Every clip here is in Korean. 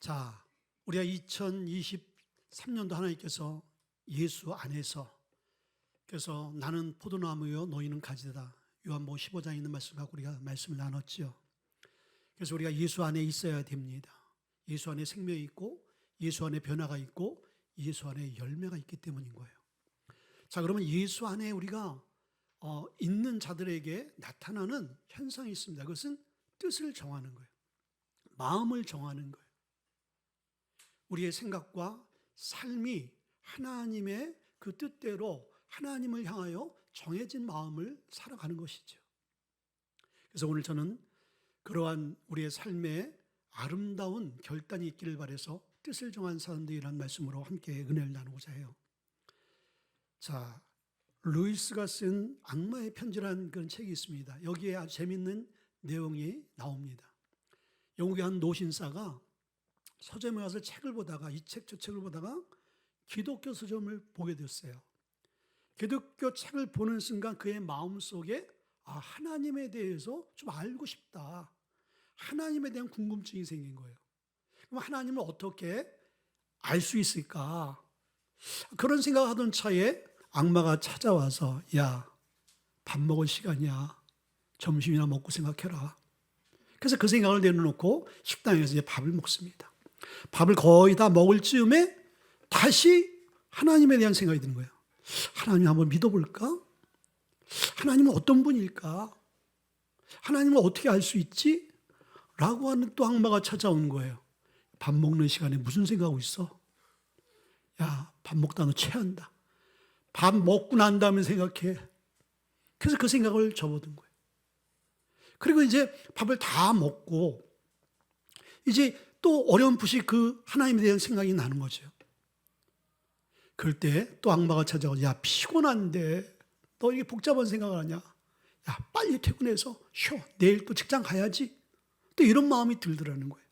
자, 우리가 2023년도 하나님께서 예수 안에서, 그래서 나는 포도나무요 너희는 가지다, 요한복음 15장에 있는 말씀 갖고 우리가 말씀을 나눴죠. 그래서 우리가 예수 안에 있어야 됩니다. 예수 안에 생명이 있고, 예수 안에 변화가 있고, 예수 안에 열매가 있기 때문인 거예요. 자, 그러면 예수 안에 우리가 있는 자들에게 나타나는 현상이 있습니다. 그것은 뜻을 정하는 거예요. 마음을 정하는 거예요. 우리의 생각과 삶이 하나님의 그 뜻대로 하나님을 향하여 정해진 마음을 살아가는 것이죠. 그래서 오늘 저는 그러한 우리의 삶에 아름다운 결단이 있기를 바라서 뜻을 정한 사람들이라는 말씀으로 함께 은혜를 나누고자 해요. 자, 루이스가 쓴 악마의 편지라는 그런 책이 있습니다. 여기에 아주 재밌는 내용이 나옵니다. 영국의 한 노신사가 서점에 가서 책을 보다가 이 책 저 책을 보다가 기독교 서점을 보게 됐어요. 기독교 책을 보는 순간 그의 마음속에 하나님에 대해서 좀 알고 싶다, 하나님에 대한 궁금증이 생긴 거예요. 그럼 하나님을 어떻게 알 수 있을까? 그런 생각하던 차에 악마가 찾아와서 야, 밥 먹을 시간이야, 점심이나 먹고 생각해라. 그래서 그 생각을 내려놓고 식당에서 이제 밥을 먹습니다. 밥을 거의 다 먹을 즈음에 다시 하나님에 대한 생각이 드는 거예요. 하나님 한번 믿어볼까? 하나님은 어떤 분일까? 하나님을 어떻게 알 수 있지? 라고 하는 또 악마가 찾아온 거예요. 밥 먹는 시간에 무슨 생각하고 있어? 야, 밥 먹다 너 체한다. 밥 먹고 난 다음에 생각해. 그래서 그 생각을 접어든 거예요. 그리고 이제 밥을 다 먹고 이제 또 어렴풋이 그 하나님에 대한 생각이 나는 거죠. 그럴 때 또 악마가 찾아와서 야, 피곤한데 너 이게 복잡한 생각을 하냐? 야, 빨리 퇴근해서 쉬어. 내일 또 직장 가야지. 또 이런 마음이 들더라는 거예요.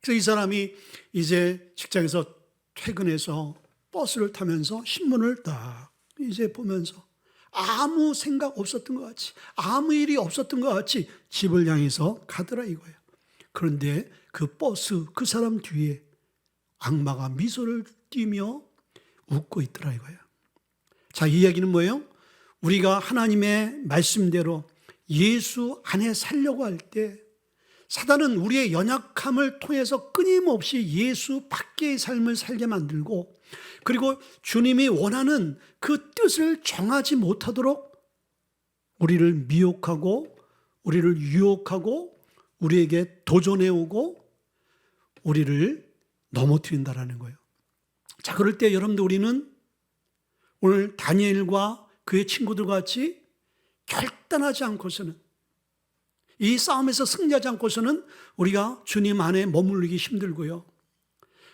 그래서 이 사람이 이제 직장에서 퇴근해서 버스를 타면서 신문을 딱 이제 보면서 아무 생각 없었던 것 같이, 아무 일이 없었던 것 같이 집을 향해서 가더라 이거예요. 그런데 그 버스, 그 사람 뒤에 악마가 미소를 띠며 웃고 있더라 이거예요. 자, 이 이야기는 뭐예요? 우리가 하나님의 말씀대로 예수 안에 살려고 할 때 사단은 우리의 연약함을 통해서 끊임없이 예수 밖의 삶을 살게 만들고, 그리고 주님이 원하는 그 뜻을 정하지 못하도록 우리를 미혹하고 우리를 유혹하고 우리에게 도전해오고 우리를 넘어뜨린다라는 거예요. 자, 그럴 때 여러분들 우리는 오늘 다니엘과 그의 친구들과 같이 결단하지 않고서는, 이 싸움에서 승리하지 않고서는 우리가 주님 안에 머무르기 힘들고요.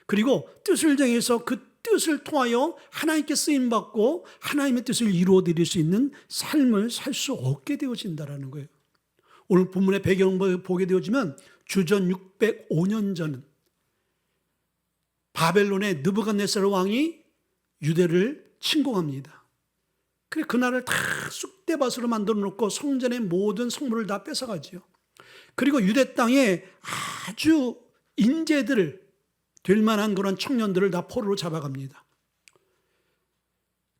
그리고 뜻을 정해서 그 뜻을 통하여 하나님께 쓰임받고 하나님의 뜻을 이루어드릴 수 있는 삶을 살 수 없게 되어진다는 거예요. 오늘 본문의 배경을 보게 되어지면 주전 605년 전 바벨론의 느부갓네살 왕이 유대를 침공합니다. 그래서 그 나라를 다 쑥대밭으로 만들어 놓고 성전의 모든 성물을 다 뺏어가지요. 그리고 유대 땅에 아주 인재들을 될 만한 그런 청년들을 다 포로로 잡아갑니다.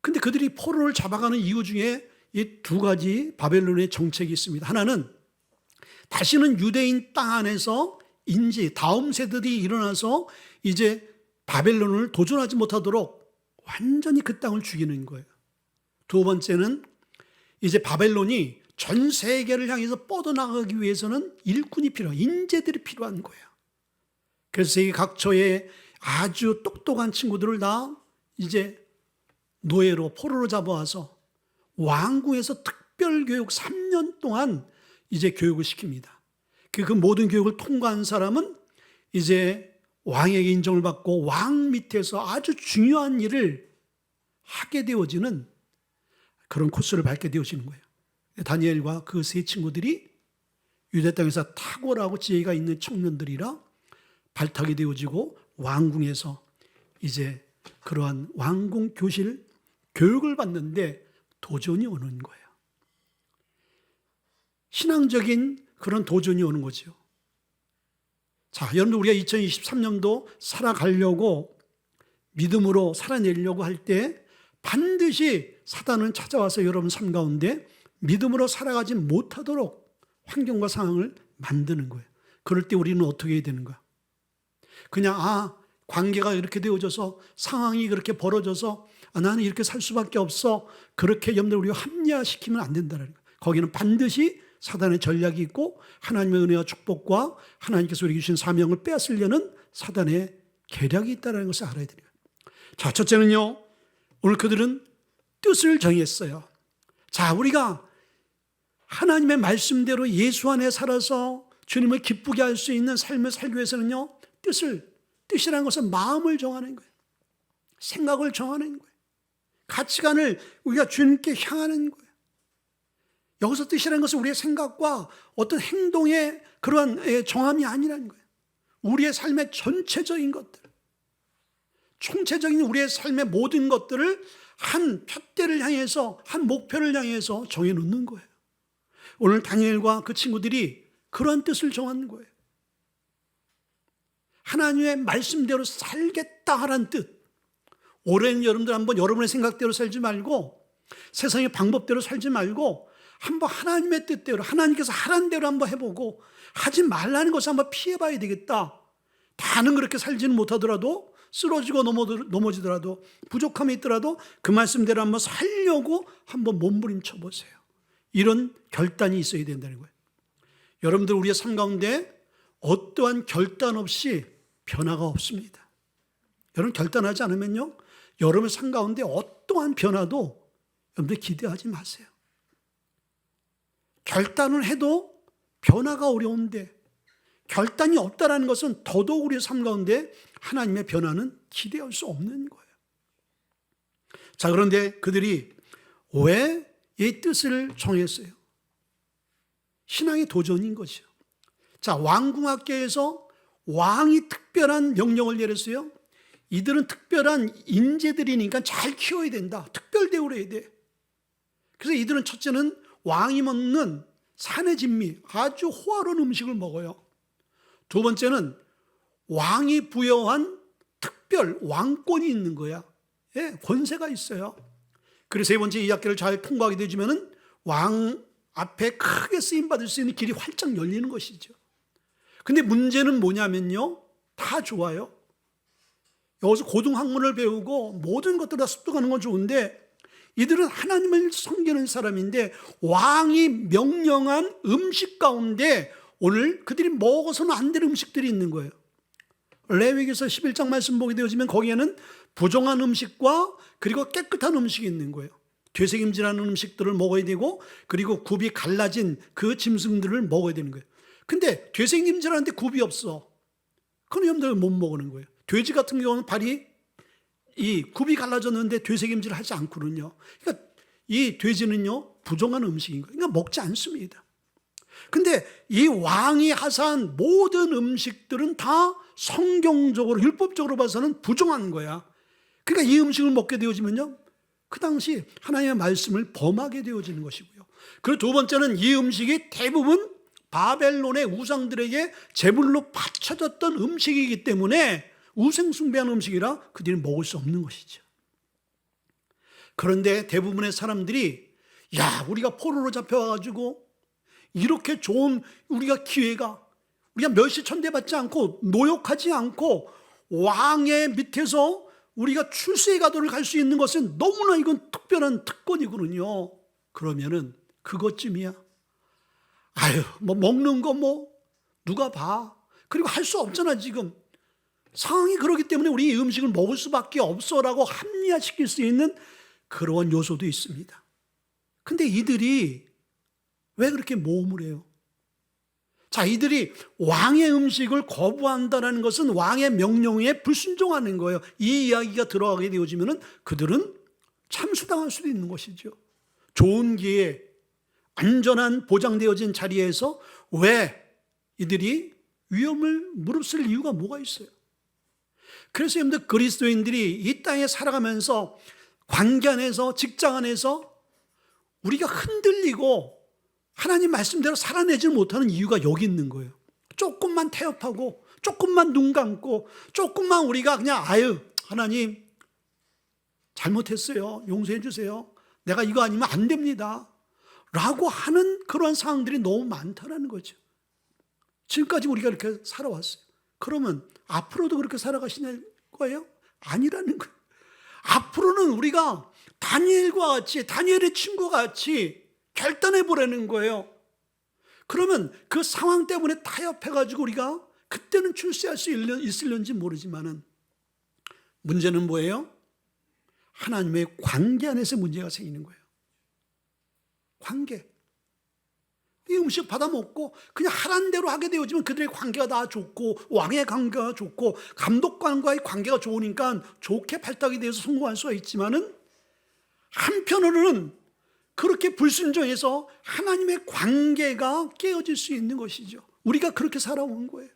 근데 그들이 포로를 잡아가는 이유 중에 이 두 가지 바벨론의 정책이 있습니다. 하나는 다시는 유대인 땅 안에서 인지 다음 세대들이 일어나서 이제 바벨론을 도전하지 못하도록 완전히 그 땅을 죽이는 거예요. 두 번째는 이제 바벨론이 전 세계를 향해서 뻗어나가기 위해서는 일꾼이 필요한, 인재들이 필요한 거예요. 그래서 세계 각처에 아주 똑똑한 친구들을 다 이제 노예로 포로로 잡아와서 왕궁에서 특별교육 3년 동안 이제 교육을 시킵니다. 그 모든 교육을 통과한 사람은 이제 왕에게 인정을 받고 왕 밑에서 아주 중요한 일을 하게 되어지는 그런 코스를 밟게 되어지는 거예요. 다니엘과 그 세 친구들이 유대 땅에서 탁월하고 지혜가 있는 청년들이라 발탁이 되어지고 왕궁에서 이제 그러한 왕궁 교실 교육을 받는데 도전이 오는 거예요. 신앙적인 그런 도전이 오는 거죠. 자, 여러분들 우리가 2023년도 살아가려고 믿음으로 살아내려고 할 때 반드시 사단은 찾아와서 여러분 삶 가운데 믿음으로 살아가지 못하도록 환경과 상황을 만드는 거예요. 그럴 때 우리는 어떻게 해야 되는 거야? 그냥 관계가 이렇게 되어져서 상황이 그렇게 벌어져서 나는 이렇게 살 수밖에 없어. 그렇게 여러분들 우리가 합리화시키면 안 된다는 거예요. 거기는 반드시 사단의 전략이 있고 하나님의 은혜와 축복과 하나님께서 우리에게 주신 사명을 빼앗으려는 사단의 계략이 있다는 것을 알아야 돼요. 자, 첫째는요. 오늘 그들은 뜻을 정했어요. 자, 우리가 하나님의 말씀대로 예수 안에 살아서 주님을 기쁘게 할 수 있는 삶을 살기 위해서는요. 뜻이라는 것은 마음을 정하는 거예요. 생각을 정하는 거예요. 가치관을 우리가 주님께 향하는 거예요. 여기서 뜻이라는 것은 우리의 생각과 어떤 행동의 그러한 정함이 아니라는 거예요. 우리의 삶의 전체적인 것들, 총체적인 우리의 삶의 모든 것들을 한 푯대를 향해서, 한 목표를 향해서 정해놓는 거예요. 오늘 다니엘과 그 친구들이 그러한 뜻을 정하는 거예요. 하나님의 말씀대로 살겠다라는 뜻. 올해는 여러분들 한번 여러분의 생각대로 살지 말고 세상의 방법대로 살지 말고 한번 하나님의 뜻대로, 하나님께서 하라는 대로 한번 해보고 하지 말라는 것을 한번 피해봐야 되겠다. 다는 그렇게 살지는 못하더라도 쓰러지고 넘어지더라도 부족함이 있더라도 그 말씀대로 한번 살려고 한번 몸부림쳐 보세요. 이런 결단이 있어야 된다는 거예요. 여러분들 우리의 삶 가운데 어떠한 결단 없이 변화가 없습니다. 여러분 결단하지 않으면요, 여러분의 삶 가운데 어떠한 변화도 여러분들 기대하지 마세요. 결단을 해도 변화가 어려운데 결단이 없다는 것은 더더욱 우리의 삶 가운데 하나님의 변화는 기대할 수 없는 거예요. 자, 그런데 그들이 왜 이 뜻을 정했어요? 신앙의 도전인 거죠. 자, 왕궁학계에서 왕이 특별한 명령을 내렸어요. 이들은 특별한 인재들이니까 잘 키워야 된다. 특별 대우를 해야 돼. 그래서 이들은 첫째는 왕이 먹는 산의 진미, 아주 호화로운 음식을 먹어요. 두 번째는 왕이 부여한 특별 왕권이 있는 거야. 예, 권세가 있어요. 그래서 세 번째 이 학교를 잘 통과하게 되면 왕 앞에 크게 쓰임받을 수 있는 길이 활짝 열리는 것이죠. 근데 문제는 뭐냐면요, 다 좋아요. 여기서 고등학문을 배우고 모든 것들 다 습득하는 건 좋은데 이들은 하나님을 섬기는 사람인데 왕이 명령한 음식 가운데 오늘 그들이 먹어서는 안 될 음식들이 있는 거예요. 레위기서 11장 말씀 보게 되어지면 거기에는 부정한 음식과 그리고 깨끗한 음식이 있는 거예요. 되새김질하는 음식들을 먹어야 되고 그리고 굽이 갈라진 그 짐승들을 먹어야 되는 거예요. 근데 되새김질하는데 굽이 없어. 그럼 여러분들 못 먹는 거예요. 돼지 같은 경우는 발이 이 굽이 갈라졌는데 되새김질을 하지 않거든요. 그러니까 이 돼지는요 부정한 음식인 거예요. 그러니까 먹지 않습니다. 근데 이 왕이 하사한 모든 음식들은 다 성경적으로 율법적으로 봐서는 부정한 거야. 그러니까 이 음식을 먹게 되어지면요 그 당시 하나님의 말씀을 범하게 되어지는 것이고요. 그리고 두 번째는 이 음식이 대부분 바벨론의 우상들에게 제물로 바쳐졌던 음식이기 때문에 우상숭배하는 음식이라 그들이 먹을 수 없는 것이죠. 그런데 대부분의 사람들이 우리가 포로로 잡혀와가지고 이렇게 좋은 우리가 기회가 우리가 멸시천대받지 않고 노역하지 않고 왕의 밑에서 우리가 출세의 가도를 갈 수 있는 것은 너무나 이건 특별한 특권이거든요. 그러면은 그것쯤이야. 뭐 먹는 거 누가 봐. 그리고 할 수 없잖아 지금. 상황이 그렇기 때문에 우리 이 음식을 먹을 수밖에 없어라고 합리화시킬 수 있는 그런 요소도 있습니다. 근데 이들이 왜 그렇게 모험을 해요? 자, 이들이 왕의 음식을 거부한다는 것은 왕의 명령에 불순종하는 거예요. 이 이야기가 들어가게 되어지면 그들은 참수당할 수도 있는 것이죠. 좋은 기회, 안전한 보장되어진 자리에서 왜 이들이 위험을 무릅쓸 이유가 뭐가 있어요? 그래서 여러분들 그리스도인들이 이 땅에 살아가면서 관계 안에서 직장 안에서 우리가 흔들리고 하나님 말씀대로 살아내지 못하는 이유가 여기 있는 거예요. 조금만 태엽하고 조금만 눈 감고 조금만 우리가 그냥 아유 하나님 잘못했어요. 용서해 주세요. 내가 이거 아니면 안 됩니다. 라고 하는 그런 상황들이 너무 많다는 거죠. 지금까지 우리가 이렇게 살아왔어요. 그러면 앞으로도 그렇게 살아가시는 거예요? 아니라는 거예요. 앞으로는 우리가 다니엘과 같이, 다니엘의 친구와 같이 결단해 보라는 거예요. 그러면 그 상황 때문에 타협해가지고 우리가 그때는 출세할 수 있을는지 모르지만은 문제는 뭐예요? 하나님의 관계 안에서 문제가 생기는 거예요. 관계. 이 음식 받아 먹고 그냥 하라는 대로 하게 되어지면 그들의 관계가 다 좋고 왕의 관계가 좋고 감독관과의 관계가 좋으니까 좋게 발탁이 되어서 성공할 수가 있지만은 한편으로는 그렇게 불순종해서 하나님의 관계가 깨어질 수 있는 것이죠. 우리가 그렇게 살아온 거예요.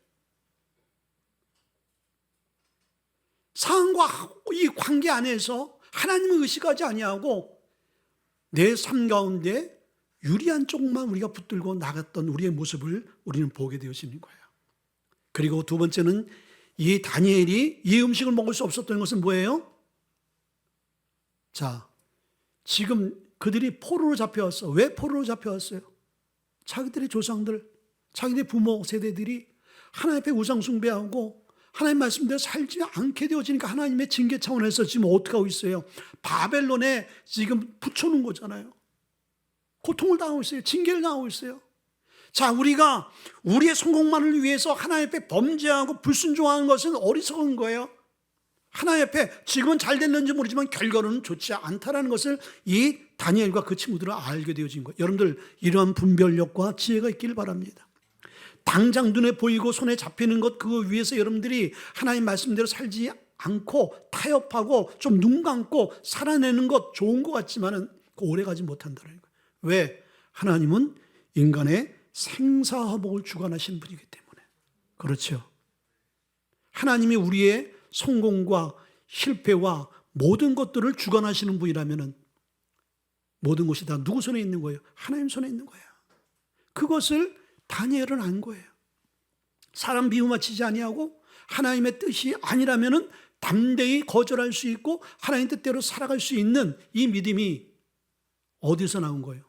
상황과 이 관계 안에서 하나님을 의식하지 아니하고 내 삶 가운데 유리한 쪽만 우리가 붙들고 나갔던 우리의 모습을 우리는 보게 되어지는 거예요. 그리고 두 번째는 이 다니엘이 이 음식을 먹을 수 없었던 것은 뭐예요? 자, 지금 그들이 포로로 잡혀왔어. 왜 포로로 잡혀왔어요? 자기들의 조상들, 자기들의 부모 세대들이 하나님 앞에 우상 숭배하고 하나님 말씀대로 살지 않게 되어지니까 하나님의 징계 차원에서 지금 어떻게 하고 있어요? 바벨론에 지금 붙여놓은 거잖아요. 고통을 당하고 있어요. 징계를 당하고 있어요. 자, 우리가 우리의 성공만을 위해서 하나님 앞에 범죄하고 불순종하는 것은 어리석은 거예요. 하나님 앞에 지금은 잘 됐는지 모르지만 결과는 좋지 않다라는 것을 이 다니엘과 그 친구들은 알게 되어진 거예요. 여러분들 이러한 분별력과 지혜가 있길 바랍니다. 당장 눈에 보이고 손에 잡히는 것 그거 위해서 여러분들이 하나님 말씀대로 살지 않고 타협하고 좀 눈 감고 살아내는 것 좋은 것 같지만은 오래가지 못한다는 거예요. 왜? 하나님은 인간의 생사화복을 주관하시는 분이기 때문에. 그렇죠. 하나님이 우리의 성공과 실패와 모든 것들을 주관하시는 분이라면 모든 것이 다 누구 손에 있는 거예요? 하나님 손에 있는 거예요. 그것을 다니엘은 안 거예요. 사람 미움 맞추지 아니하고 하나님의 뜻이 아니라면 담대히 거절할 수 있고 하나님 뜻대로 살아갈 수 있는 이 믿음이 어디서 나온 거예요?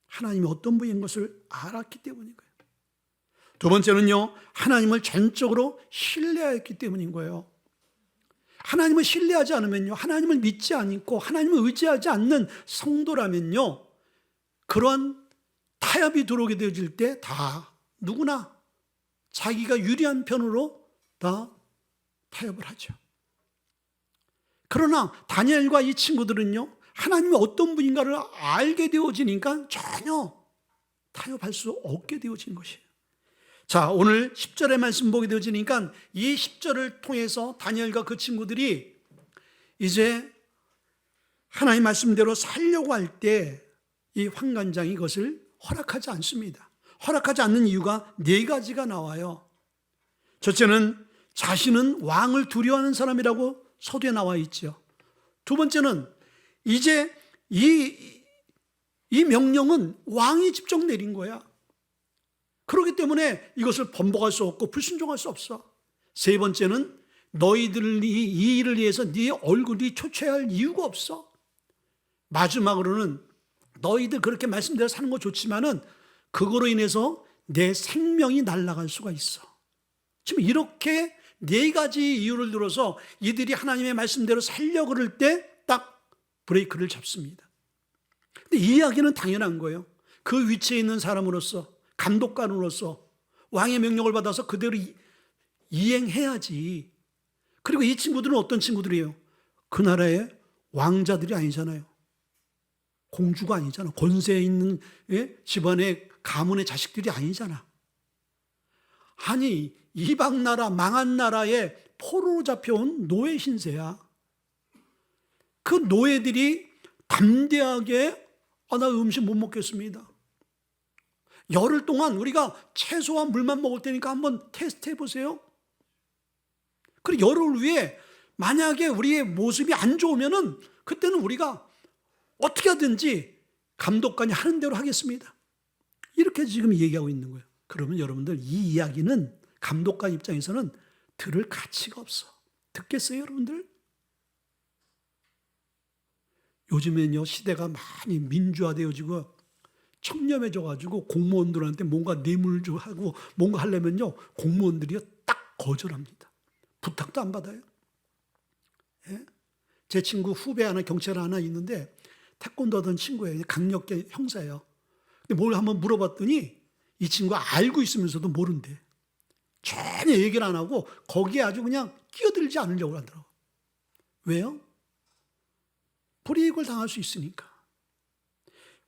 하나님이 어떤 분인 것을 알았기 때문인 거예요. 두 번째는요, 하나님을 전적으로 신뢰했기 때문인 거예요. 하나님을 신뢰하지 않으면요, 하나님을 믿지 않고 하나님을 의지하지 않는 성도라면요, 그런 타협이 들어오게 되어질 때 다 누구나 자기가 유리한 편으로 다 타협을 하죠. 그러나 다니엘과 이 친구들은요, 하나님이 어떤 분인가를 알게 되어지니까 전혀 타협할 수 없게 되어진 것이에요. 자, 오늘 10절의 말씀 보게 되어지니까 이 10절을 통해서 다니엘과 그 친구들이 이제 하나님 말씀대로 살려고 할 때 이 환관장이 이것을 허락하지 않습니다. 허락하지 않는 이유가 네 가지가 나와요. 첫째는 자신은 왕을 두려워하는 사람이라고 서두에 나와 있죠. 두 번째는 이제 이 명령은 왕이 직접 내린 거야. 그렇기 때문에 이것을 번복할 수 없고 불순종할 수 없어. 세 번째는 너희들이 이 일을 위해서 네 얼굴이 초췌할 이유가 없어. 마지막으로는 너희들 그렇게 말씀대로 사는 거 좋지만은 그거로 인해서 내 생명이 날아갈 수가 있어. 지금 이렇게 네 가지 이유를 들어서 이들이 하나님의 말씀대로 살려고 그럴 때 딱 브레이크를 잡습니다. 근데 이 이야기는 당연한 거예요. 그 위치에 있는 사람으로서, 감독관으로서 왕의 명령을 받아서 그대로 이행해야지. 그리고 이 친구들은 어떤 친구들이에요? 그 나라의 왕자들이 아니잖아요. 공주가 아니잖아. 권세에 있는 집안의 가문의 자식들이 아니잖아. 아니, 이방 나라, 망한 나라에 포로로 잡혀온 노예 신세야. 그 노예들이 담대하게 나 음식 못 먹겠습니다. 열흘 동안 우리가 채소와 물만 먹을 테니까 한번 테스트 해보세요. 그리고 열흘 후에 만약에 우리의 모습이 안 좋으면은 그때는 우리가 어떻게 하든지 감독관이 하는 대로 하겠습니다. 이렇게 지금 얘기하고 있는 거예요. 그러면 여러분들 이 이야기는 감독관 입장에서는 들을 가치가 없어. 듣겠어요, 여러분들? 요즘엔요, 시대가 많이 민주화되어지고 청렴해져가지고 공무원들한테 뭔가 뇌물주 하고 뭔가 하려면요, 공무원들이 딱 거절합니다. 부탁도 안 받아요. 예? 제 친구 후배 하나, 경찰 하나 있는데 태권도 하던 친구예요. 강력계 형사예요. 근데 뭘 한번 물어봤더니 이 친구가 알고 있으면서도 모른대. 전혀 얘기를 안 하고 거기에 아주 그냥 끼어들지 않으려고 하더라고요. 왜요? 불이익을 당할 수 있으니까.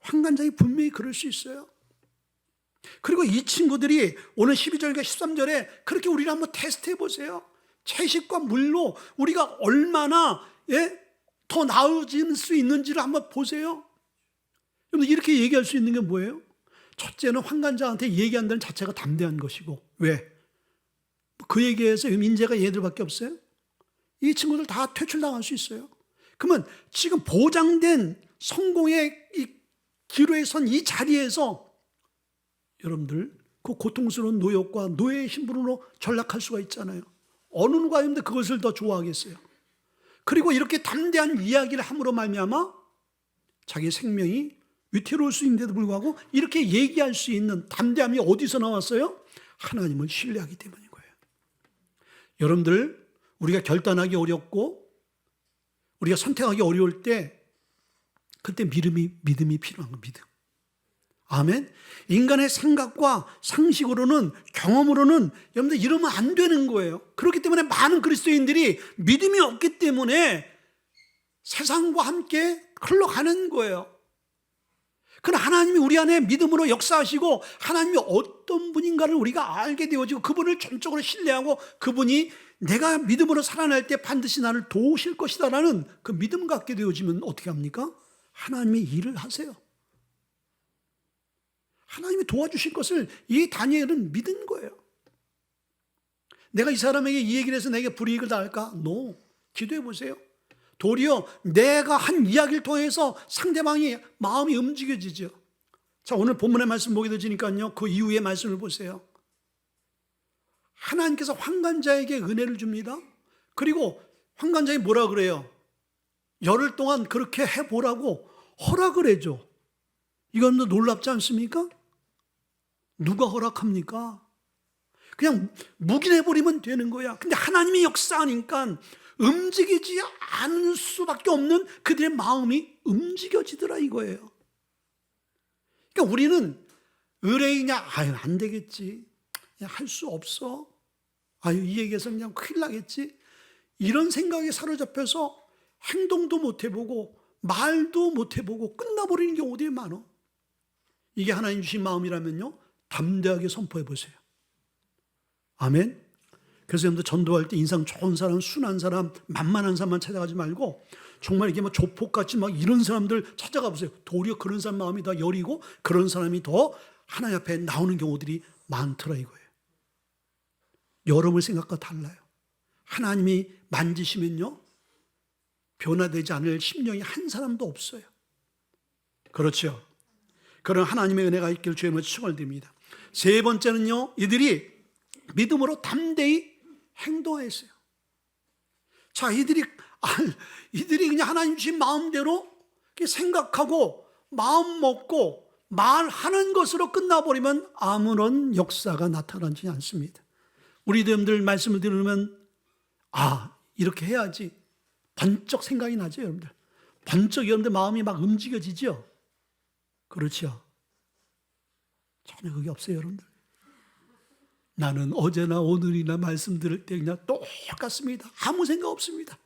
환관장이 분명히 그럴 수 있어요. 그리고 이 친구들이 오늘 12절과 13절에 그렇게 우리를 한번 테스트해 보세요. 채식과 물로 우리가 얼마나 더 나아질 수 있는지를 한번 보세요. 여러분, 이렇게 얘기할 수 있는 게 뭐예요? 첫째는 환관장한테 얘기한다는 자체가 담대한 것이고. 왜? 그 얘기에서 인재가 얘들밖에 없어요? 이 친구들 다 퇴출당할 수 있어요. 그러면 지금 보장된 성공의 이 기로에 선 이 자리에서 여러분들 그 고통스러운 노역과 노예의 신분으로 전락할 수가 있잖아요. 어느 누가 있는데 그것을 더 좋아하겠어요? 그리고 이렇게 담대한 이야기를 함으로 말미암아 자기 생명이 위태로울 수 있는데도 불구하고 이렇게 얘기할 수 있는 담대함이 어디서 나왔어요? 하나님을 신뢰하기 때문인 거예요. 여러분들, 우리가 결단하기 어렵고 우리가 선택하기 어려울 때 그때 믿음이 필요한 거예요. 믿음. 아멘. 인간의 생각과 상식으로는, 경험으로는 여러분들 이러면 안 되는 거예요. 그렇기 때문에 많은 그리스도인들이 믿음이 없기 때문에 세상과 함께 흘러가는 거예요. 그러나 하나님이 우리 안에 믿음으로 역사하시고 하나님이 어떤 분인가를 우리가 알게 되어지고 그분을 전적으로 신뢰하고 그분이 내가 믿음으로 살아날 때 반드시 나를 도우실 것이다라는 그 믿음 갖게 되어지면 어떻게 합니까? 하나님이 일을 하세요. 하나님이 도와주실 것을 이 다니엘은 믿은 거예요. 내가 이 사람에게 이 얘기를 해서 내게 불이익을 당할까? No. 기도해 보세요. 도리어 내가 한 이야기를 통해서 상대방이 마음이 움직여지죠. 자, 오늘 본문의 말씀 보게 되니까요, 그 이후의 말씀을 보세요. 하나님께서 환관자에게 은혜를 줍니다. 그리고 환관자에 뭐라 그래요? 열흘 동안 그렇게 해보라고 허락을 해줘. 이건 놀랍지 않습니까? 누가 허락합니까? 그냥 묵인해버리면 되는 거야. 근데 하나님이 역사하니까 움직이지 않을 수밖에 없는 그들의 마음이 움직여지더라 이거예요. 그러니까 우리는 의뢰이냐? 아유, 안 되겠지. 할 수 없어. 아유, 이 얘기해서 그냥 큰일 나겠지. 이런 생각에 사로잡혀서 행동도 못 해보고 말도 못 해보고 끝나버리는 경우들이 많아. 이게 하나님 주신 마음이라면요, 담대하게 선포해 보세요. 아멘. 그래서 여러분들 전도할 때 인상 좋은 사람, 순한 사람, 만만한 사람만 찾아가지 말고 정말 이게 막 조폭같이 막 이런 사람들 찾아가 보세요. 도리어 그런 사람 마음이 더 여리고 그런 사람이 더 하나님 앞에 나오는 경우들이 많더라 이거예요. 여러분의 생각과 달라요. 하나님이 만지시면요, 변화되지 않을 심령이 한 사람도 없어요. 그렇죠? 그런 하나님의 은혜가 있기를 주의 이름으로 축원드립니다. 세 번째는요, 이들이 믿음으로 담대히 행동했어요. 자, 이들이 그냥 하나님 주신 마음대로 생각하고 마음 먹고 말하는 것으로 끝나버리면 아무런 역사가 나타나지 않습니다. 우리 여러분들 말씀을 들으면 이렇게 해야지 번쩍 생각이 나죠, 여러분들. 번쩍 여러분들 마음이 막 움직여지죠. 그렇죠? 전혀 그게 없어요, 여러분들. 나는 어제나 오늘이나 말씀 들을 때 그냥 똑같습니다. 아무 생각 없습니다.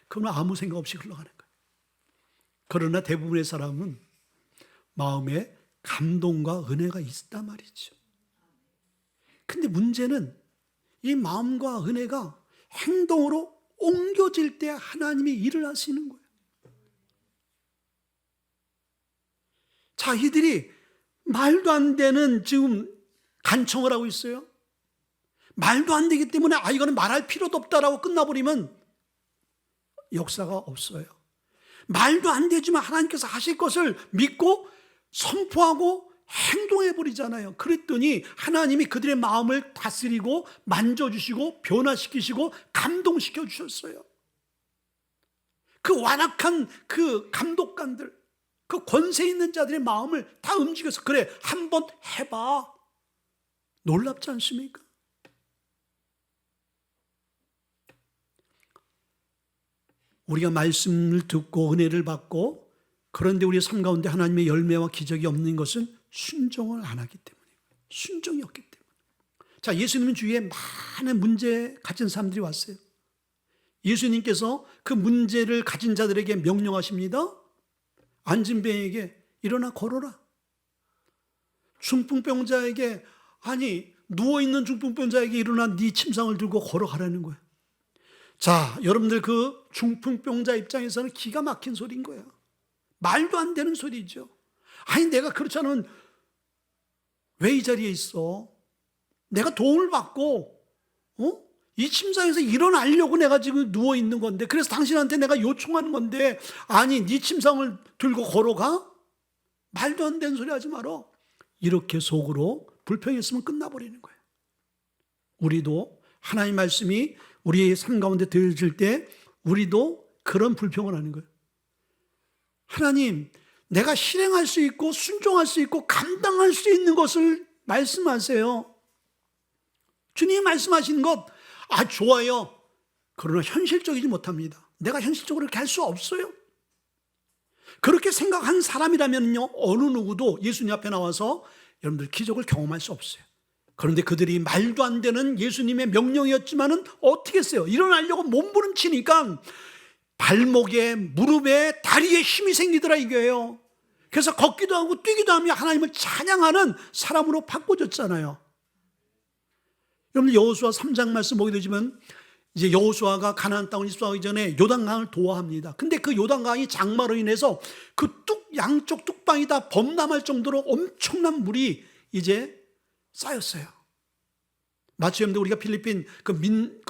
그러면 아무 생각 없이 흘러가는 거예요. 그러나 대부분의 사람은 마음에 감동과 은혜가 있단 말이죠. 근데 문제는 이 마음과 은혜가 행동으로 옮겨질 때 하나님이 일을 하시는 거예요. 자, 이들이 말도 안 되는 지금 간청을 하고 있어요. 말도 안 되기 때문에 이거는 말할 필요도 없다라고 끝나버리면 역사가 없어요. 말도 안 되지만 하나님께서 하실 것을 믿고 선포하고 행동해 버리잖아요. 그랬더니 하나님이 그들의 마음을 다스리고 만져주시고 변화시키시고 감동시켜 주셨어요. 그 완악한 그 감독관들, 그 권세 있는 자들의 마음을 다 움직여서 그래 한번 해봐. 놀랍지 않습니까? 우리가 말씀을 듣고 은혜를 받고 그런데 우리의 삶 가운데 하나님의 열매와 기적이 없는 것은 순종을 안 하기 때문이에요. 순종이 없기 때문에. 자, 예수님 주위에 많은 문제 가진 사람들이 왔어요. 예수님께서 그 문제를 가진 자들에게 명령하십니다. 앉은 병에게 일어나 걸어라. 중풍병자에게 아니 누워있는 중풍병자에게 일어나 네 침상을 들고 걸어가라는 거예요. 자, 여러분들 그 중풍병자 입장에서는 기가 막힌 소리인 거예요. 말도 안 되는 소리죠. 아니 내가 그렇지 않으면 왜 이 자리에 있어? 내가 도움을 받고 이 침상에서 일어나려고 내가 지금 누워있는 건데 그래서 당신한테 내가 요청하는 건데 아니 네 침상을 들고 걸어가? 말도 안 되는 소리 하지 마라. 이렇게 속으로 불평했으면 끝나버리는 거예요. 우리도 하나님 말씀이 우리의 삶 가운데 들어질 때 우리도 그런 불평을 하는 거예요. 하나님, 내가 실행할 수 있고 순종할 수 있고 감당할 수 있는 것을 말씀하세요. 주님이 말씀하시는 것 좋아요. 그러나 현실적이지 못합니다. 내가 현실적으로 그렇게 할 수 없어요. 그렇게 생각한 사람이라면요 어느 누구도 예수님 앞에 나와서 여러분들 기적을 경험할 수 없어요. 그런데 그들이 말도 안 되는 예수님의 명령이었지만은 어떻게 했어요? 일어나려고 몸부림치니까 발목에 무릎에 다리에 힘이 생기더라 이거예요. 그래서 걷기도 하고 뛰기도 하며 하나님을 찬양하는 사람으로 바꿔졌잖아요. 여러분 여호수아 3장 말씀 보게 되지만 이제 여호수아가 가나안 땅을 입성하기 전에 요단강을 도하합니다. 근데 그 요단강이 장마로 인해서 그 양쪽 뚝방이 다 범람할 정도로 엄청난 물이 이제 쌓였어요. 마치 여러분들 우리가 필리핀 그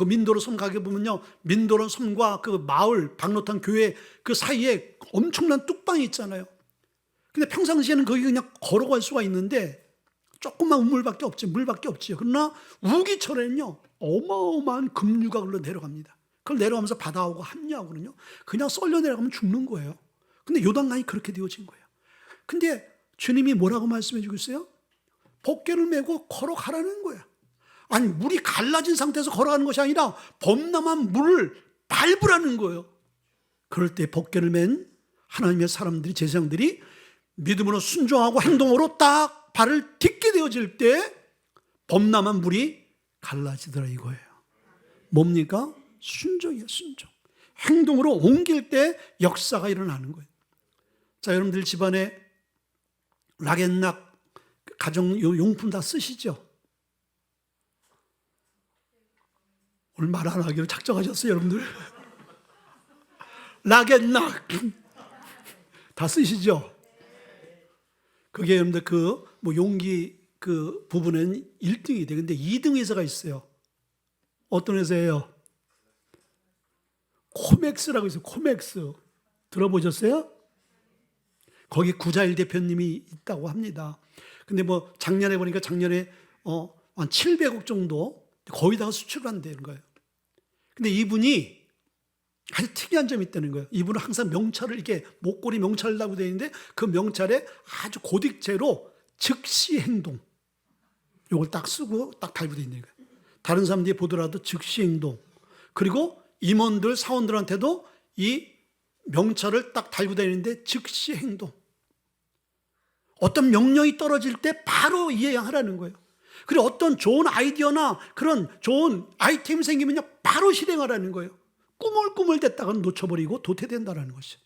민도로 섬 가게 보면요, 민도로 섬과 그 마을 박노탄 교회 그 사이에 엄청난 뚝방이 있잖아요. 근데 평상시에는 거기 그냥 걸어갈 수가 있는데 조금만 물밖에 없지, 물밖에 없지요. 그러나 우기철에는요 어마어마한 급류가 흘러 내려갑니다. 그걸 내려가면서 바다하고 합류하거든요. 그냥 썰려 내려가면 죽는 거예요. 근데 요단강이 그렇게 되어진 거예요. 근데 주님이 뭐라고 말씀해 주고 있어요? 복개를 메고 걸어가라는 거야. 아니 물이 갈라진 상태에서 걸어가는 것이 아니라 범람한 물을 밟으라는 거예요. 그럴 때 복개를 맨 하나님의 사람들이, 제사장들이 믿음으로 순종하고 행동으로 딱 발을 딛게 되어질 때 범람한 물이 갈라지더라 이거예요. 뭡니까? 순종이에요. 순종. 행동으로 옮길 때 역사가 일어나는 거예요. 자, 여러분들 집안에 락앤락 가정용품 다 쓰시죠? 오늘 말 안 하기로 작정하셨어요 여러분들? 락앤락 다 쓰시죠? 그게 여러분들 그 뭐 용기 그 부분은 1등이 돼. 근데 2등 회사가 있어요. 어떤 회사예요? 코맥스라고 있어요. 코맥스. 들어보셨어요? 거기 구자일 대표님이 있다고 합니다. 근데 뭐 작년에 보니까 작년에 한 700억 정도 거기다가 수출을 한다는 거예요. 근데 이분이 아주 특이한 점이 있다는 거예요. 이분은 항상 명찰을 이렇게 목걸이 명찰을 달고 다니는데 그 명찰에 아주 고딕제로 즉시 행동 이걸 딱 쓰고 딱 달고 다니는 거예요. 다른 사람들이 보더라도 즉시 행동. 그리고 임원들 사원들한테도 이 명찰을 딱 달고 다니는데 즉시 행동. 어떤 명령이 떨어질 때 바로 이행하라는 거예요. 그리고 어떤 좋은 아이디어나 그런 좋은 아이템이 생기면요 바로 실행하라는 거예요. 꾸물꾸물댔다가는 놓쳐버리고 도태된다는 것이죠.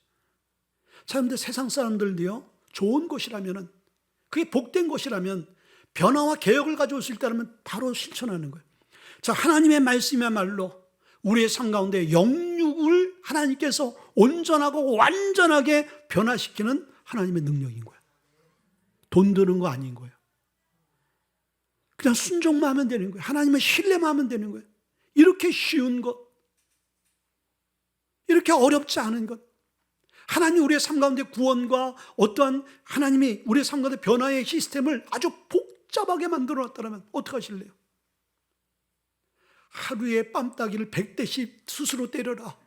자, 그런데 세상 사람들도요 좋은 것이라면, 그게 복된 것이라면, 변화와 개혁을 가져올 수 있다면 바로 실천하는 거예요. 자, 하나님의 말씀이야말로 우리의 삶 가운데 영육을 하나님께서 온전하고 완전하게 변화시키는 하나님의 능력인 거예요. 돈 드는 거 아닌 거예요. 그냥 순종만 하면 되는 거예요. 하나님의 신뢰만 하면 되는 거예요. 이렇게 쉬운 것, 이렇게 어렵지 않은 것, 하나님이 우리의 삶 가운데 구원과 어떠한 하나님이 우리의 삶 가운데 변화의 시스템을 아주 복잡하게 만들어 놨다면 어떻게 하실래요? 하루에 뺨따기를 100대씩 스스로 때려라.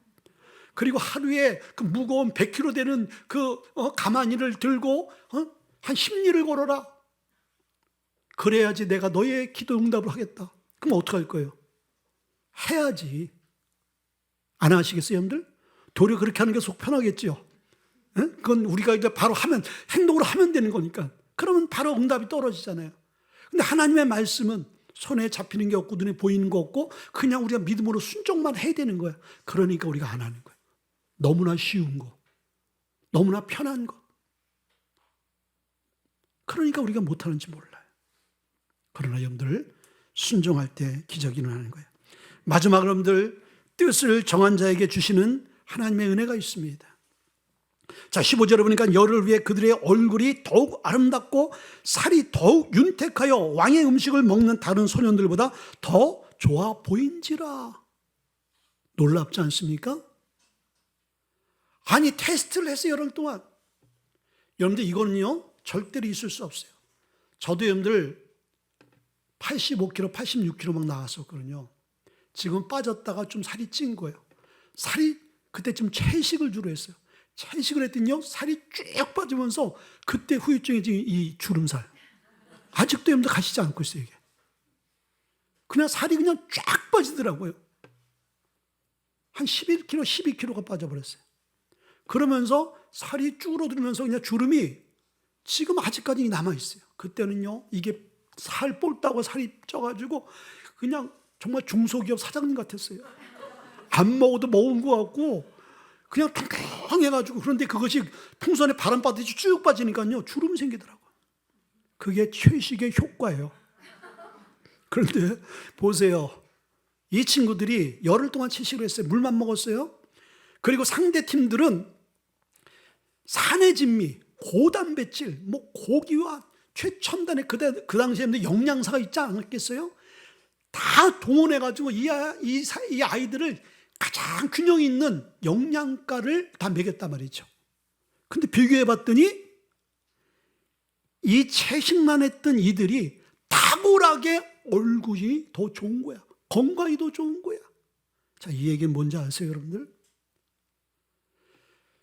그리고 하루에 그 무거운 100kg 되는 그 가마니를 들고 한 10리를 걸어라. 그래야지 내가 너의 기도 응답을 하겠다. 그럼 어떻게 할 거예요? 해야지. 안 하시겠어요, 여러분들? 도리어 그렇게 하는 게 속 편하겠죠. 그건 우리가 이제 바로 하면, 행동으로 하면 되는 거니까. 그러면 바로 응답이 떨어지잖아요. 근데 하나님의 말씀은 손에 잡히는 게 없고 눈에 보이는 거 없고 그냥 우리가 믿음으로 순종만 해야 되는 거야. 그러니까 우리가 안 하는 거야. 너무나 쉬운 거, 너무나 편한 거. 그러니까 우리가 못하는지 몰라요. 그러나 여러분들 순종할 때 기적이 일어나는 거예요. 마지막으로 여러분들 뜻을 정한 자에게 주시는 하나님의 은혜가 있습니다. 자, 15절에 보니까 열을 위해 그들의 얼굴이 더욱 아름답고 살이 더욱 윤택하여 왕의 음식을 먹는 다른 소년들보다 더 좋아 보인지라. 놀랍지 않습니까? 아니, 테스트를 했어요, 열흘 동안. 여러분들 이거는요 절대로 있을 수 없어요. 저도 여러분들 85kg, 86kg 막 나왔었거든요. 지금 빠졌다가 좀 살이 찐 거예요. 살이 그때쯤 채식을 주로 했어요. 채식을 했더니요 살이 쭉 빠지면서 그때 후유증이 지금 이 주름살. 아직도 여러분들 가시지 않고 있어요. 이게 그냥 살이 그냥 쫙 빠지더라고요. 한 11kg, 12kg가 빠져버렸어요. 그러면서 살이 줄어들면서 그냥 주름이 지금 아직까지 남아있어요. 그때는요 이게 살 볼따고 살이 쪄가지고 그냥 정말 중소기업 사장님 같았어요. 안 먹어도 먹은 것 같고 그냥 퉁퉁해가지고. 그런데 그것이 풍선에 바람 빠듯이 쭉 빠지니까요 주름 생기더라고요. 그게 채식의 효과예요. 그런데 보세요, 이 친구들이 열흘 동안 채식을 했어요. 물만 먹었어요. 그리고 상대 팀들은 산해진미, 고단백질, 뭐 고기와 최첨단의 그 당시에 영양사가 있지 않았겠어요? 다 동원해가지고 이 아이들을 가장 균형 있는 영양가를 다 먹였단 말이죠. 근데 비교해봤더니 이 채식만 했던 이들이 탁월하게 얼굴이 더 좋은 거야. 건강이 더 좋은 거야. 자, 이 얘기는 뭔지 아세요, 여러분들?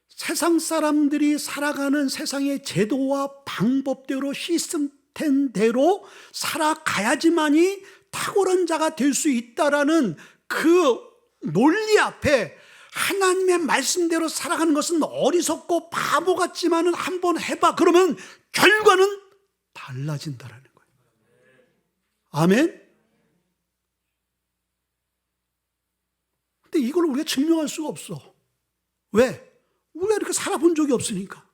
세상 사람들이 살아가는 세상의 제도와 방법대로 시스템대로 살아가야지만이 탁월한 자가 될 수 있다라는 그 논리 앞에 하나님의 말씀대로 살아가는 것은 어리석고 바보 같지만은 한번 해봐. 그러면 결과는 달라진다라는 거예요. 아멘? 근데 이걸 우리가 증명할 수가 없어. 왜? 우리가 이렇게 살아본 적이 없으니까.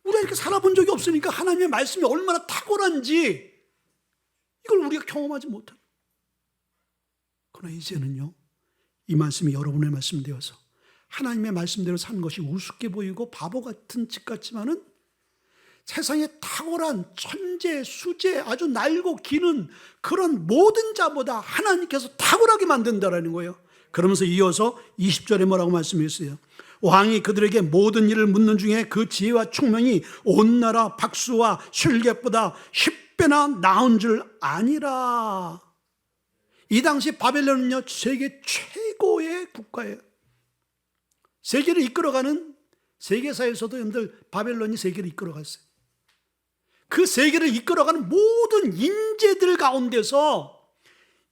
우리가 이렇게 살아본 적이 없으니까 하나님의 말씀이 얼마나 탁월한지 이걸 우리가 경험하지 못해요. 그러나 이제는요, 이 말씀이 여러분의 말씀 되어서 하나님의 말씀대로 사는 것이 우습게 보이고 바보 같은 짓 같지만은 세상에 탁월한 천재, 수재, 아주 날고 기는 그런 모든 자보다 하나님께서 탁월하게 만든다라는 거예요. 그러면서 이어서 20절에 뭐라고 말씀했어요? 왕이 그들에게 모든 일을 묻는 중에 그 지혜와 총명이 온 나라 박수와 술객보다 10배나 나은 줄 아니라. 이 당시 바벨론은요 세계 최고의 국가예요. 세계를 이끌어가는, 세계사에서도 여러분들 바벨론이 세계를 이끌어갔어요. 그 세계를 이끌어가는 모든 인재들 가운데서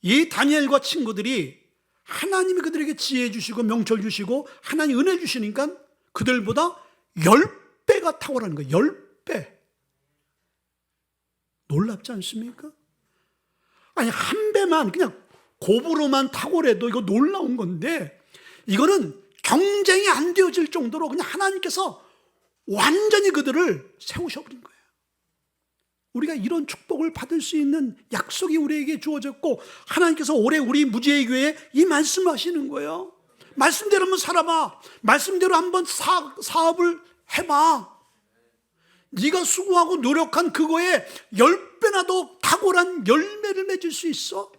이 다니엘과 친구들이 하나님이 그들에게 지혜 주시고 명철 주시고 하나님 은혜 주시니까 그들보다 10배가 탁월한 거예요. 10배. 놀랍지 않습니까? 아니, 한 배만 그냥 고부로만 탁월해도 이거 놀라운 건데, 이거는 경쟁이 안 되어질 정도로 그냥 하나님께서 완전히 그들을 세우셔버린 거예요. 우리가 이런 축복을 받을 수 있는 약속이 우리에게 주어졌고, 하나님께서 올해 우리 무지의 교회에 이 말씀하시는 거예요. 말씀대로 한번 살아봐. 말씀대로 한번 사업을 해봐. 네가 수고하고 노력한 그거에 10배나 더 탁월한 열매를 맺을 수 있어.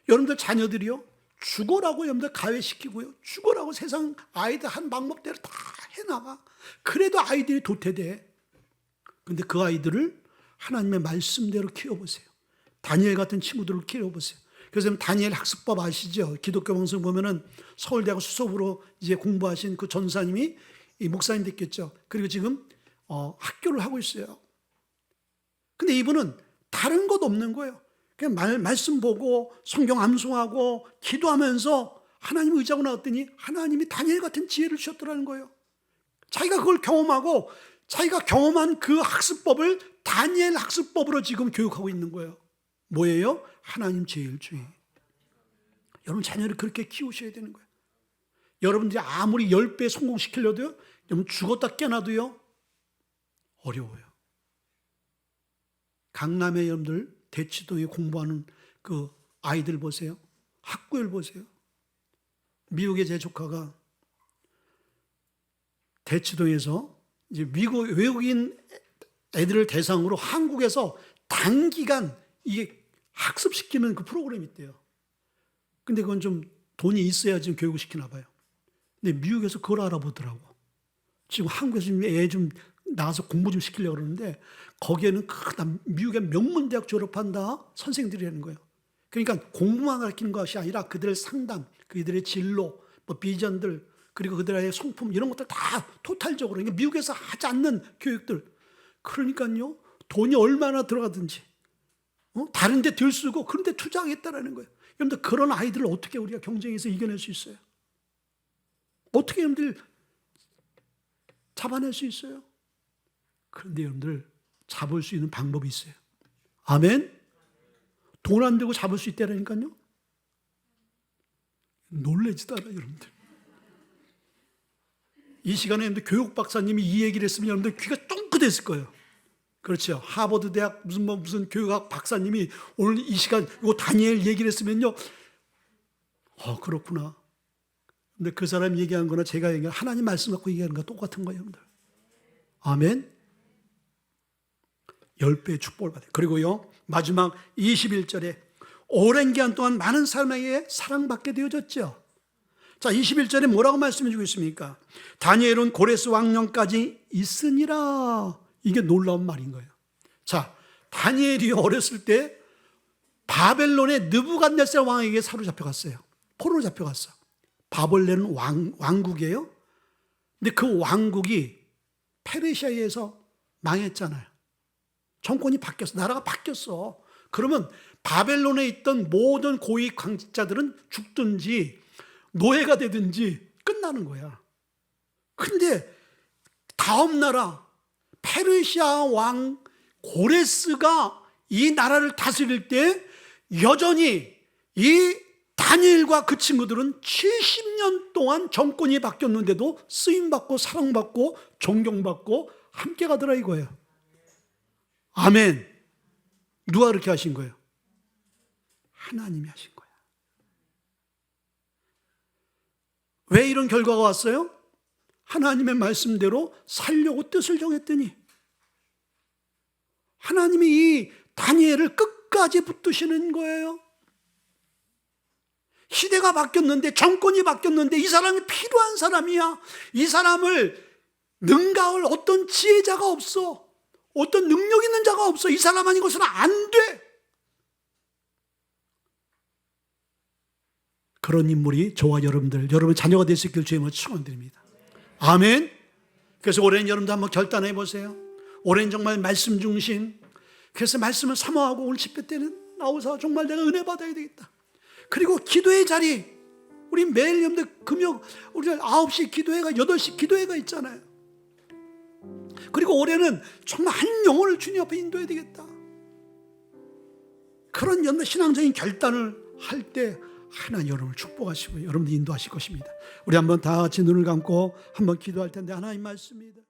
여러분들 자녀들이요, 죽어라고 여러분들 가외시키고요. 죽어라고 세상 아이들 한 방법대로 다 해나가. 그래도 아이들이 도태돼. 근데 그 아이들을 하나님의 말씀대로 키워보세요. 다니엘 같은 친구들을 키워보세요. 그래서 다니엘 학습법 아시죠? 기독교 방송 보면은 서울대학교 수석으로 이제 공부하신 그 전사님이 이 목사님 됐겠죠. 그리고 지금 학교를 하고 있어요. 근데 이분은 다른 것 없는 거예요. 그냥 말씀 보고 성경 암송하고 기도하면서 하나님 의지하고 나왔더니 하나님이 다니엘 같은 지혜를 주셨더라는 거예요. 자기가 그걸 경험하고 자기가 경험한 그 학습법을 다니엘 학습법으로 지금 교육하고 있는 거예요. 뭐예요? 하나님 제일주의. 여러분 자녀를 그렇게 키우셔야 되는 거예요. 여러분들이 아무리 10배 성공시키려도요, 여러분 죽었다 깨나도요 어려워요. 강남의 여러분들 대치동에 공부하는 그 아이들 보세요. 학구열 보세요. 미국의 제 조카가 대치동에서 이제 미국 외국인 애들을 대상으로 한국에서 단기간 이게 학습시키는 그 프로그램이 있대요. 근데 그건 좀 돈이 있어야 지금 교육을 시키나 봐요. 근데 미국에서 그걸 알아보더라고. 지금 한국에서 좀 애 좀 나와서 공부 좀 시키려고 그러는데 거기에는 미국의 명문대학 졸업한다 선생들이라는 거예요. 그러니까 공부만 가르치는 것이 아니라 그들의 상담, 그들의 진로, 뭐 비전들, 그리고 그들의 성품 이런 것들 다 토탈적으로 그러니까 미국에서 하지 않는 교육들. 그러니까요 돈이 얼마나 들어가든지 다른 데 덜 쓰고 그런 데 투자하겠다라는 거예요. 여러분들 그런 아이들을 어떻게 우리가 경쟁에서 이겨낼 수 있어요? 어떻게 여러분들 잡아낼 수 있어요? 그런데 여러분들 잡을 수 있는 방법이 있어요. 아멘? 돈 안 들고 잡을 수 있다라니까요. 놀라지도 않아요, 여러분들. 이 시간에 여러분들 교육 박사님이 이 얘기를 했으면 여러분들 귀가 쫑긋했을 거예요. 그렇죠. 하버드 대학 무슨 교육학 박사님이 오늘 이 시간 요 다니엘 얘기를 했으면요. 그렇구나. 근데 그 사람이 얘기한 거나 제가 얘기한 하나님 말씀 갖고 얘기하는 거 똑같은 거예요, 여러분들. 아멘. 10배의 축복을 받아요. 그리고요, 마지막 21절에 오랜 기간 동안 많은 사람에게 사랑받게 되어졌죠. 자, 21절에 뭐라고 말씀해 주고 있습니까? 다니엘은 고레스 왕년까지 있으니라. 이게 놀라운 말인 거예요. 자, 다니엘이 어렸을 때 바벨론의 느부갓네살 왕에게 사로잡혀갔어요. 포로로 잡혀갔어. 바벨론 왕국이에요. 근데 그 왕국이 페르시아에 의해서 망했잖아요. 정권이 바뀌었어. 나라가 바뀌었어. 그러면 바벨론에 있던 모든 고위 관직자들은 죽든지 노예가 되든지 끝나는 거야. 근데 다음 나라 페르시아 왕 고레스가 이 나라를 다스릴 때 여전히 이 다니엘과 그 친구들은 70년 동안 정권이 바뀌었는데도 쓰임받고 사랑받고 존경받고 함께 가더라 이거예요. 아멘. 누가 그렇게 하신 거예요? 하나님이 하신 거예요. 왜 이런 결과가 왔어요? 하나님의 말씀대로 살려고 뜻을 정했더니 하나님이 이 다니엘을 끝까지 붙드시는 거예요. 시대가 바뀌었는데 정권이 바뀌었는데 이 사람이 필요한 사람이야. 이 사람을 능가할 어떤 지혜자가 없어. 어떤 능력 있는 자가 없어. 이 사람 아니고서는 안 돼. 그런 인물이 저와 여러분 자녀가 될 수 있길 주님을 축원드립니다. 아멘. 그래서 올해는 여러분도 한번 결단해 보세요. 올해는 정말 말씀 중심. 그래서 말씀을 사모하고 올 집회 때는 나오사 정말 내가 은혜 받아야 되겠다. 그리고 기도의 자리. 우리 매일 여러분들 금요 우리 9시 기도회가 8시 기도회가 있잖아요. 그리고 올해는 정말 한 영혼을 주님 앞에 인도해야 되겠다. 그런 여러분 신앙적인 결단을 할 때 하나님 여러분을 축복하시고 여러분들 인도하실 것입니다. 우리 한번 다 같이 눈을 감고 한번 기도할 텐데 하나님 말씀입니다.